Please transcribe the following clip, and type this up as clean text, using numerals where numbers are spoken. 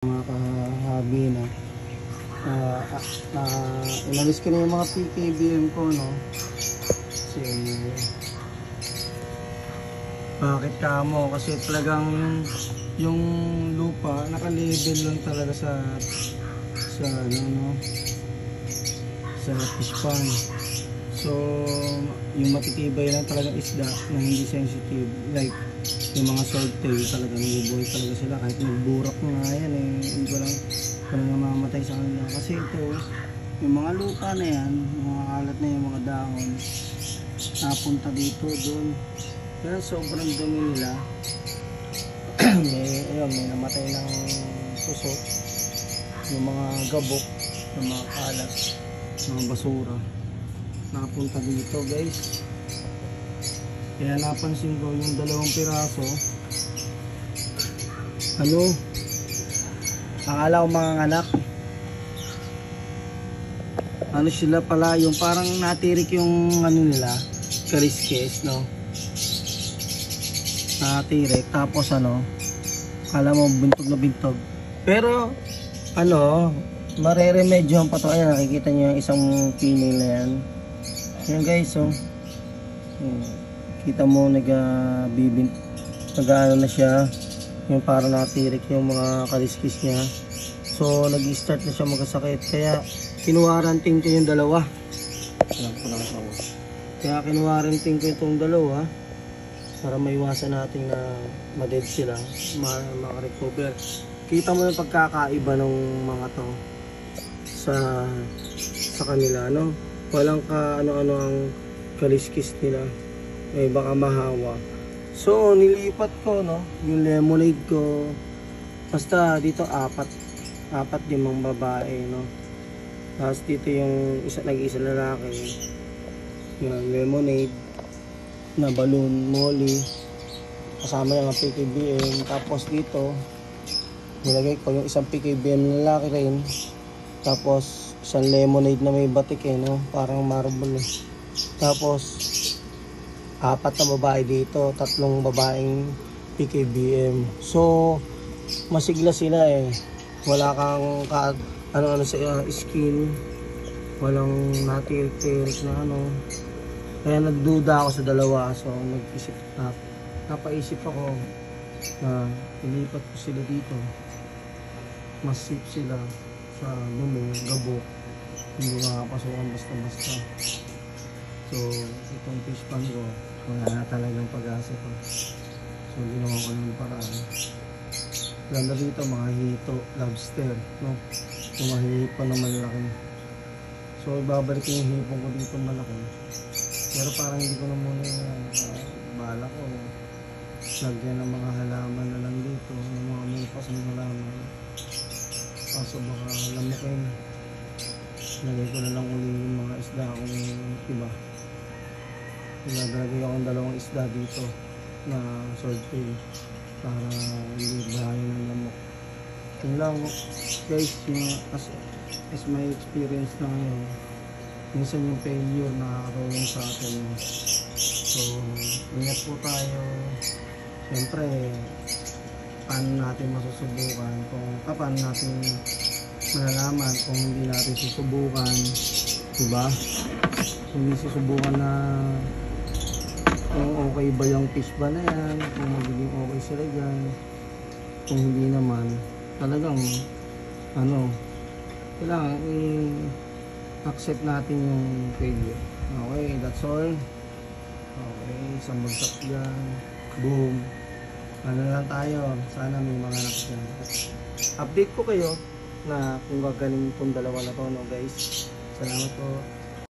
Mga kahabi na inalis ko na yung mga PKBM ko, no? Kasi bakit kamo? Kasi talagang yung lupa naka-label lang talaga sa ano, no? Sa fish pond. So yung matitibay lang talaga isda na hindi sensitive, like yung mga swordtail, talaga nabubuhay talaga sila kahit nagburak na yan eh. Hindi ko lang namamatay sa kanila kasi ito yung mga lupa na yan, mga kalat na yung mga dahon napunta dito doon, kaya sobrang dumi nila. May namatay ng puso, yung mga gabok, yung mga kalat, mga basura napunta dito, guys. Kaya napansin ko yung dalawang piraso, akala ko mga anak, sila pala, yung parang natirik yung nila, kaliskes, no? Natirik, tapos akala mo bintog na bintog. Pero, mareremedyohan pa to. Ayan, nakikita nyo yung isang female na yan. Yan guys, kita mo nag-ano na siya, yung parang natirik yung mga kaliskis niya. So nag-start na siya magkasakit, kaya kinuwarantin ko yung dalawa. Kaya kinuwarantin ko itong dalawa para maiwasan natin na ma-dead sila, maka-recover. Kita mo yung pagkakaiba ng mga to sa kanila, no? Walang ano ang kaliskis nila, baka mahawa. So nilipat ko, no, yung lemonade ko. Basta dito apat limang babae, no. Tapos dito yung nag-isa lalaki, yung lemonade na balloon molly, kasama yung PKBM. Tapos dito nilagay ko yung isang PKBM lalaki rin, tapos isang lemonade na may batik, no, parang marble eh. Tapos apat na babae dito, tatlong babaeng PKBM. So masigla sila eh. Wala kang ano sa skin, walang natirik-tirik na Kaya nagduda ako sa dalawa. So napaisip ako na ilipat ko sila dito. Mas safe sila sa gabok, hindi makapasukan basta-basta. So itong fish pond ko, wala na talagang pag-asa ko. So ginawa ko ng paraan. Ganda dito mga hito, lobster, no? Yung mga hipon na malaki. So ibabalik ko yung hipon ko dito malaki. Pero parang hindi ko na muna bala ko lagyan ng mga halaman na lang dito, ng mga mupas ng halaman. Kaso baka lamukin. Lagay ko na lang uli yung mga isda kung iba. Ilalagay akong dalawang isda dito na swordtail para hindi bahayin ng lamok. Yun lang guys, as my experience na ngayon, minsan yung failure nakakatulong sa atin. So ingat po tayo. Siyempre paano natin masusubukan, paano natin malalaman kung hindi natin susubukan, diba? Hindi susubukan na kung okay ba yung fish ba na yan, kung magiging okay sila dyan. Kung hindi naman, talagang kailangan i-accept natin yung failure. Okay, that's all. Okay, isang bagsak dyan, boom. Lang tayo, sana may mga anak dyan. Update ko kayo na kung gagaling itong dalawa na to, no guys. Salamat po.